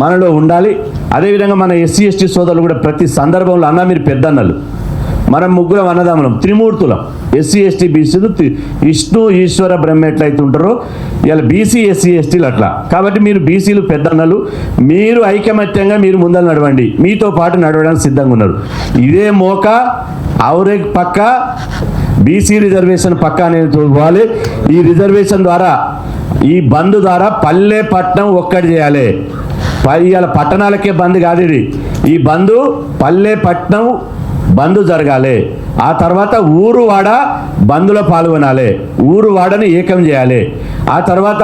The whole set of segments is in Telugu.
మనలో ఉండాలి. అదేవిధంగా మన ఎస్సీ ఎస్టీ సోదరులు కూడా ప్రతి సందర్భంలో అన్న మీరు పెద్దన్నలు, మనం ముగ్గురం అన్నదమ్ములం, త్రిమూర్తులం, ఎస్సీ ఎస్టీ బీసీలు విష్ణు ఈశ్వర బ్రహ్మ ఎట్లయితే ఉంటారో ఇలా బీసీ ఎస్సీ ఎస్టీలు అట్లా. కాబట్టి మీరు బీసీలు పెద్దన్నలు, మీరు ఐకమత్యంగా మీరు ముందర నడవండి, మీతో పాటు నడవడానికి సిద్ధంగా ఉన్నారు. ఇదే మోక ఔరే పక్క బీసీ రిజర్వేషన్ పక్క అనేది పోవాలి. ఈ రిజర్వేషన్ ద్వారా ఈ బంద్ ద్వారా పల్లె పట్టణం ఒక్కటి చేయాలి. ఇవాళ పట్టణాలకే బంద్ కాదు ఇది, ఈ బంద్ పల్లె పట్టణం బంద్ జరగాలి. ఆ తర్వాత ఊరు వాడ బంద్లో పాల్గొనాలి, ఊరు వాడని ఏకం చేయాలి. ఆ తర్వాత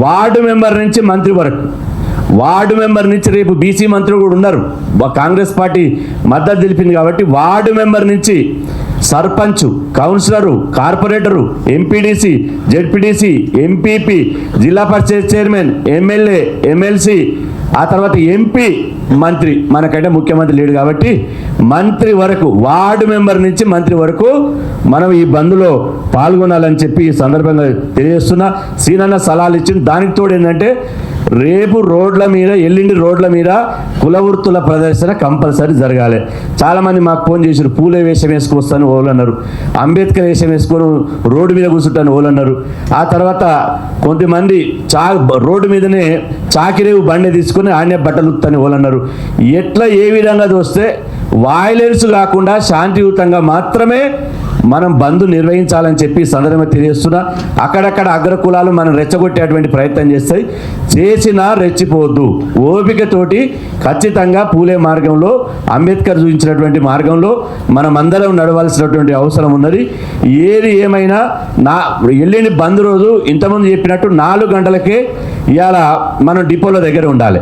వార్డు మెంబర్ నుంచి మంత్రి వరకు, వార్డు మెంబర్ నుంచి రేపు బీసీ మంత్రులు కూడా ఉన్నారు, కాంగ్రెస్ పార్టీ మద్దతు తెలిపింది కాబట్టి వార్డు మెంబర్ నుంచి sarpanch, councillor, corporator, MPDC, ZPDC, MPP, జిల్లా పరిషత్ చైర్మన్, ఎమ్మెల్యే, ఎమ్మెల్సీ, ఆ తర్వాత ఎంపీ, మంత్రి, మనకంటే ముఖ్యమంత్రి లేడు కాబట్టి మంత్రి వరకు, వార్డు మెంబర్ నుంచి మంత్రి వరకు మనం ఈ బంద్లో పాల్గొనాలని చెప్పి ఈ సందర్భంగా తెలియజేస్తున్నా. సీనన్న సలహాలు ఇచ్చింది. దానికి తోడు ఏంటంటే రేపు రోడ్ల మీద, ఎల్లుండి రోడ్ల మీద కుల వృత్తుల ప్రదర్శన కంపల్సరీ జరగాలి. చాలామంది మాకు ఫోన్ చేశారు, పూలే వేషం వేసుకొస్తాను ఓళ్ళు అన్నారు, అంబేద్కర్ వేషం వేసుకొని రోడ్డు మీద కూర్చుంటాను ఓళ్ళు అన్నారు. ఆ తర్వాత కొంతమంది రోడ్డు మీదనే చాకిరేవు బండి తీసుకొని ఆనే బట్టలు ఉత్తాని ఓళ్ళు అన్నారు. ఎట్లా ఏ విధంగా చూస్తే వాయిలెన్స్ కాకుండా శాంతియుతంగా మాత్రమే మనం బంద్ నిర్వహించాలని చెప్పి సందర్భంగా తెలియజేస్తున్నా. అక్కడక్కడ అగ్రకులాలు మనం రెచ్చగొట్టేటువంటి ప్రయత్నం చేస్తాయి, చేసినా రెచ్చిపోవద్దు. ఓపికతోటి ఖచ్చితంగా పూలే మార్గంలో, అంబేద్కర్ చూపించినటువంటి మార్గంలో మనం అందరం నడవాల్సినటువంటి అవసరం ఉన్నది. ఏది ఏమైనా ఎల్లుండి బంద్ రోజు ఇంతకుముందు చెప్పినట్టు 4 గంటలకే ఇవాళ మనం డిపోల దగ్గర ఉండాలి.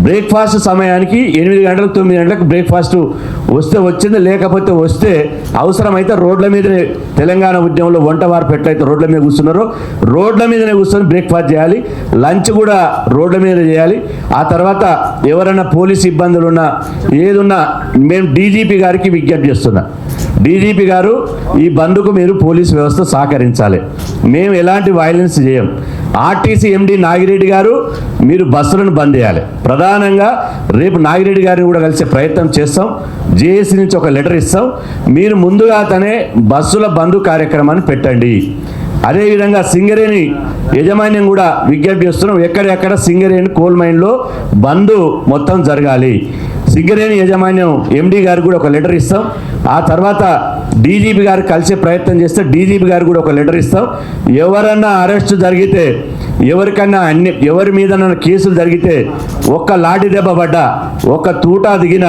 బ్రేక్ఫాస్ట్ సమయానికి 8 గంటలకు 9 గంటలకు బ్రేక్ఫాస్ట్ వస్తే వచ్చింది, లేకపోతే వస్తే అవసరమైతే రోడ్ల మీదనే, తెలంగాణ ఉద్యమంలో వంటవారు పెట్టయితే రోడ్ల మీద కూర్చున్నారో రోడ్ల మీదనే కూర్చొని బ్రేక్ఫాస్ట్ చేయాలి, లంచ్ కూడా రోడ్ల మీద చేయాలి. ఆ తర్వాత ఎవరైనా పోలీసు ఇబ్బందులు ఉన్నా ఏదున్నా మేము డీజీపీ గారికి విజ్ఞప్తి చేస్తున్నా, డీజీపీ గారు ఈ బంద్కు మీరు పోలీసు వ్యవస్థ సహకరించాలి, మేము ఎలాంటి వైలెన్స్ చేయం. ఆర్టీసీ ఎండీ నాగిరెడ్డి గారు మీరు బస్సులను బంద్ చేయాలి. ప్రధానంగా రేపు నాగిరెడ్డి గారిని కూడా కలిసే ప్రయత్నం చేస్తాం, జేఏసీ నుంచి ఒక లెటర్ ఇస్తాం, మీరు ముందుగానే బస్సుల బంద్ కార్యక్రమాన్ని పెట్టండి. అదేవిధంగా సింగరేణి యాజమాన్యం కూడా విజ్ఞప్తి చేస్తున్నాం, ఎక్కడెక్కడ సింగరేణి కోల్ మైన్లో బంద్ మొత్తం జరగాలి. సింగరేణి యాజమాన్యం ఎండీ గారికి కూడా ఒక లెటర్ ఇస్తాం. ఆ తర్వాత డీజీపీ గారు కలిసే ప్రయత్నం చేస్తే డీజీపీ గారు కూడా ఒక లెటర్ ఇస్తాం. ఎవరన్నా అరెస్ట్ జరిగితే, ఎవరికన్నా ఎవరి మీద కేసులు జరిగితే, ఒక్క లాఠీ దెబ్బ పడ్డా, ఒక్క తూటా దిగిన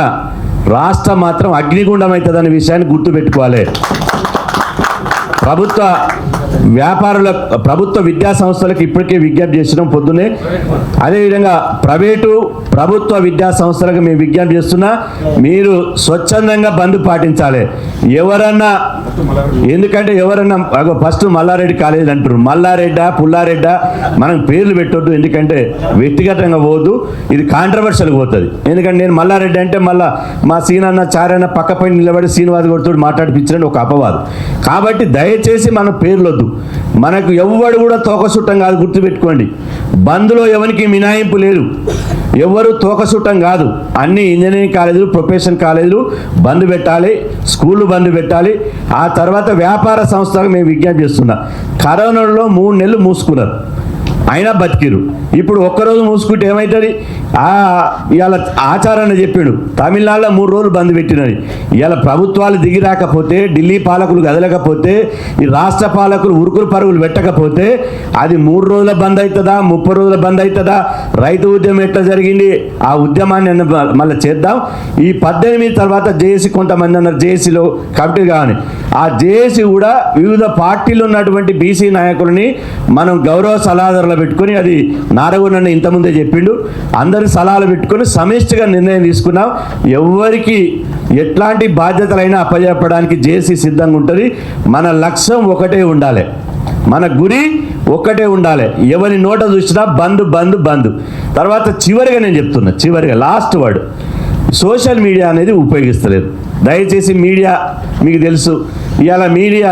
రాష్ట్రం మాత్రం అగ్నిగుండం అవుతుందనే విషయాన్ని గుర్తుపెట్టుకోవాలి. ప్రభుత్వ విద్యా సంస్థలకు ఇప్పటికే విజ్ఞప్తి చేస్తున్నాం పొద్దునే. అదేవిధంగా ప్రభుత్వ విద్యా సంస్థలకు మేము విజ్ఞప్తి చేస్తున్నా, మీరు స్వచ్ఛందంగా బంద్ పాటించాలి. ఎవరన్నా, ఎందుకంటే ఎవరన్నా ఫస్ట్ మల్లారెడ్డి కాలేజీ అంటారు, మల్లారెడ్డా పుల్లారెడ్డా మనం పేర్లు పెట్టొద్దు, ఎందుకంటే వ్యక్తిగతంగా పోవద్దు, ఇది కాంట్రవర్షియల్గా పోతుంది. ఎందుకంటే నేను మల్లారెడ్డి అంటే మళ్ళీ మా సీనన్న చారన్న పక్క పైన నిలబడి శ్రీనివాస్ గౌడ్తో మాట్లాడిపించడం ఒక అపవాదం. కాబట్టి దయచేసి మన పేర్లు వద్దు, మనకు ఎవ్వడు కూడా తోకసుట్టం కాదు, గుర్తుపెట్టుకోండి. బంద్లో ఎవరికి మినాయింపు లేదు, ఎవరు తోకసుట్టం కాదు. అన్ని ఇంజనీరింగ్ కాలేజీలు, ప్రొఫెషనల్ కాలేజీలు బంద్ పెట్టాలి, స్కూళ్ళు బంద్ పెట్టాలి. ఆ తర్వాత వ్యాపార సంస్థలకు మేము విజ్ఞప్తి చేస్తున్నాం, కరోనాలో 3 నెలలు మూసుకున్నారు, అయినా బతికిరు. ఇప్పుడు ఒక్కరోజు మూసుకుంటే ఏమవుతుంది? ఇవాళ ఆచారాన్ని చెప్పాడు, తమిళనాడులో 3 రోజులు బంద్ పెట్టినది. ఇవాళ ప్రభుత్వాలు దిగి రాకపోతే, ఢిల్లీ పాలకులు కదలకపోతే, ఈ రాష్ట్ర పాలకులు ఉరుకులు పరుగులు పెట్టకపోతే అది 3 రోజుల బంద్ అవుతుందా, 30 రోజుల బంద్ అవుతుందా? రైతు ఉద్యమం ఎట్లా జరిగింది, ఆ ఉద్యమాన్ని మళ్ళీ చేద్దాం. ఈ 18 తర్వాత జేఏసీ, కొంతమంది అన్నారు జేఏసీలో కమిటీ కానీ, ఆ జేఏసీ కూడా వివిధ పార్టీలు ఉన్నటువంటి బీసీ నాయకులని మనం గౌరవ సలహాదారులు పెట్టుకొని, అది నారగుణన్న ఇంతకుముందే చెప్పిండు, అందరి సలహాలు పెట్టుకొని సమిష్టిగా నిర్ణయం తీసుకున్నాం. ఎవరికి ఎట్లాంటి బాధ్యతలైనా అప్పజెప్పడానికి జేఏసీ సిద్ధంగా ఉంటుంది. మన లక్ష్యం ఒకటే ఉండాలి, మన గురి ఒక్కటే ఉండాలి. ఎవరి నోట చూసినా బంద్ బంద్ బంద్. తర్వాత చివరిగా నేను చెప్తున్నా, చివరిగా లాస్ట్ వర్డ్, సోషల్ మీడియా అనేది ఉపయోగిస్తలేదు. దయచేసి మీడియా మీకు తెలుసు, ఇవాళ మీడియా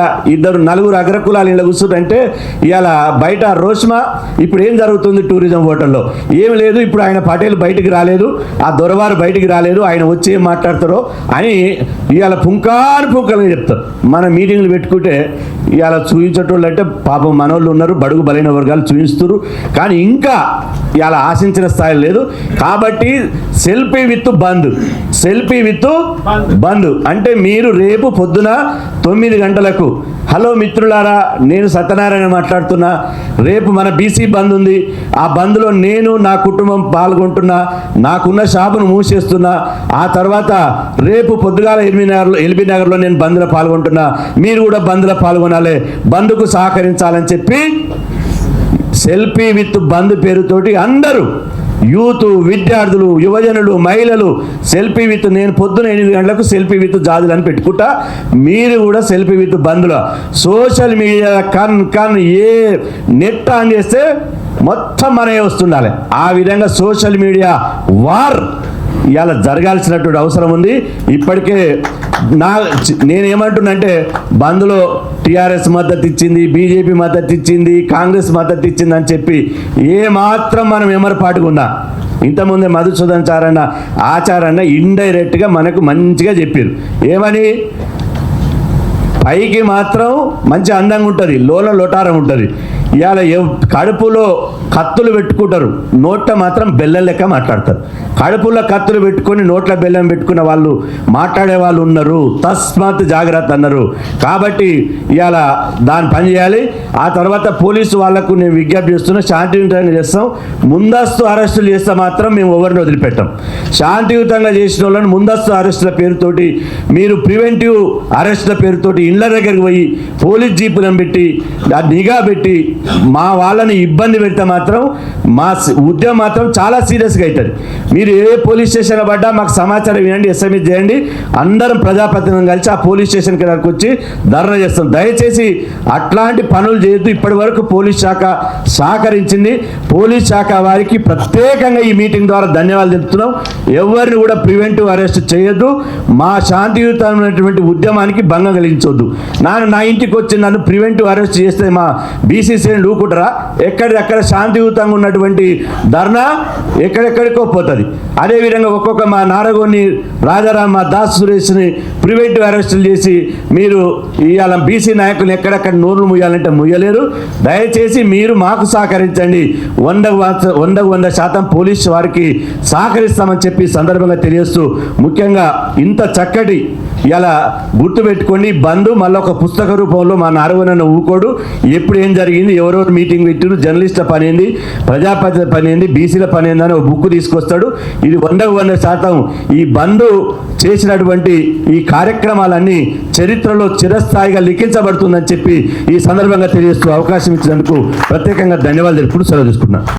నలుగురు అగ్రకులాలు ఇలా కూర్చుంటే ఇవాళ బయట రోష్మా ఇప్పుడు ఏం జరుగుతుంది టూరిజం హోటల్లో ఏం లేదు, ఇప్పుడు ఆయన పటేల్ బయటికి రాలేదు, ఆ దొరవారు బయటికి రాలేదు, ఆయన వచ్చి ఏం మాట్లాడతారో అని ఇవాళ పుంకాలుగా చెప్తారు. మన మీటింగ్లు పెట్టుకుంటే ఇవాళ చూపించేటోళ్ళు అంటే పాపం మనోళ్ళు ఉన్నారు, బడుగు బలైన వర్గాలు చూపిస్తారు, కానీ ఇంకా ఇవాళ ఆశించిన స్థాయి లేదు. కాబట్టి సెల్ఫీ విత్ బంద్ అంటే మీరు రేపు పొద్దున 9 గంటలకు, హలో మిత్రులారా, నేను సత్యనారాయణ మాట్లాడుతున్నా, రేపు మన బీసీ బంద్ ఉంది, ఆ బంద్లో నేను నా కుటుంబం పాల్గొంటున్నా, నాకున్న షాపును మూసేస్తున్నా, ఆ తర్వాత రేపు పొద్దుగాల ఎల్బీ నగర్లో నేను బంద్లో పాల్గొంటున్నా, మీరు కూడా బంద్లో పాల్గొనాలి, బంద్కు సహకరించాలని చెప్పి సెల్ఫీ విత్ బంద్ పేరుతోటి అందరూ యూత్, విద్యార్థులు, యువజనులు, మహిళలు సెల్ఫీ విత్, నేను పొద్దున 8 గంటలకు సెల్ఫీ విత్ జాజులు అని పెట్టుకుంటా, మీరు కూడా సెల్ఫీ విత్ బంద్లో సోషల్ మీడియా కన్ ఏ నెట్ ఆన్ చేస్తే మొత్తం మనమే వస్తుండాలి. ఆ విధంగా సోషల్ మీడియా వార్ ఇవాళ జరగాల్సినటువంటి అవసరం ఉంది. ఇప్పటికే నేనేమంటున్నంటే బంద్లో టీఆర్ఎస్ మద్దతు ఇచ్చింది, బీజేపీ మద్దతు ఇచ్చింది, కాంగ్రెస్ మద్దతు ఇచ్చింది అని చెప్పి ఏమాత్రం మనం ఎమరపాటుకున్నా, ఇంతకుముందే మధుసూదన్ ఆచారన్న ఇండైరెక్ట్గా మనకు మంచిగా చెప్పారు. ఏమని? పైకి మాత్రం మంచి అందంగా ఉంటుంది, లొటారం ఉంటుంది. ఇవాళ కడుపులో కత్తులు పెట్టుకుంటారు, నోట్ల మాత్రం బెల్లం లెక్క మాట్లాడతారు. కడుపులో కత్తులు పెట్టుకొని నోట్ల బెల్లం పెట్టుకున్న వాళ్ళు మాట్లాడే వాళ్ళు ఉన్నారు, తస్మాత్ జాగ్రత్త అన్నారు. కాబట్టి ఇవాళ దాన్ని పని చేయాలి. ఆ తర్వాత పోలీసు వాళ్లకు నేను విజ్ఞప్తి చేస్తున్నా, శాంతియుతంగా చేస్తాం, ముందస్తు అరెస్టులు చేస్తే మాత్రం మేము ఎవరిని వదిలిపెట్టాం. శాంతియుతంగా చేసిన వాళ్ళని ముందస్తు అరెస్టుల పేరుతోటి, మీరు ప్రివెంటివ్ అరెస్టుల పేరుతోటి ఇళ్ల దగ్గరికి పోయి పోలీస్ జీపులను పెట్టి నిఘా పెట్టి మా వాళ్ళని ఇబ్బంది పెడితే మాత్రం మా ఉద్యమం మాత్రం చాలా సీరియస్గా అవుతుంది. మీరు ఏ పోలీస్ స్టేషన్ పడ్డా మాకు సమాచారం ఇవ్వండి, ఎస్ఎంఎస్ చేయండి, అందరం ప్రజాప్రతినిధులను కలిసి ఆ పోలీస్ స్టేషన్కి దగ్గరకు వచ్చి ధర్నా చేస్తాం. దయచేసి అట్లాంటి పనులు చేయొద్దు. ఇప్పటి వరకు పోలీస్ శాఖ సహకరించింది. పోలీస్ శాఖ వారికి ప్రత్యేకంగా ఈ మీటింగ్ ద్వారా ధన్యవాదాలు తెలుపుతున్నాం. ఎవరిని కూడా ప్రివెంటివ్ అరెస్ట్ చేయొద్దు, మా శాంతియుతమైనటువంటి ఉద్యమానికి భంగం కలిగించవద్దు. నా ఇంటికి వచ్చి నన్ను ప్రివెంటివ్ అరెస్ట్ చేస్తే మా బీసీసీ ఊకుంటారా? ఎక్కడిదక్కడ శాంతియుతంగా ఉన్నటువంటి ధర్నా ఎక్కడెక్కడికో పోతుంది. అదేవిధంగా ఒక్కొక్క మా నారగోని రాజారాం, మా దాస్ సురేష్ని ప్రివెంటివ్ అరెస్టులు చేసి మీరు ఇవాళ బీసీ నాయకులు ఎక్కడెక్కడ నోర్లు ముయ్యాలంటే ముయ్యలేరు. దయచేసి మీరు మాకు సహకరించండి. 100% పోలీసు వారికి సహకరిస్తామని చెప్పి సందర్భంగా తెలియజేస్తూ, ముఖ్యంగా ఇంత చక్కటి ఇలా గుర్తుపెట్టుకోండి, బంధు మళ్ళీ ఒక పుస్తక రూపంలో మా నారగోనన్న ఊకోడు, ఎప్పుడు ఏం జరిగింది, ఎవరెవరు మీటింగ్ పెట్టారు, జర్నలిస్టుల పని ఏంది, ప్రజాప్రతినిధుల పని ఏంది, బీసీల పని ఏందని ఒక బుక్ తీసుకొస్తాడు. ఇది 100% ఈ బంధు చేసినటువంటి ఈ కార్యక్రమాలన్నీ చరిత్రలో చిరస్థాయిగా లిఖించబడుతుందని చెప్పి ఈ సందర్భంగా తెలియజేస్తూ అవకాశం ఇచ్చినందుకు ప్రత్యేకంగా ధన్యవాదాలు తెలుపుతూ సెలవు తీసుకున్నాను.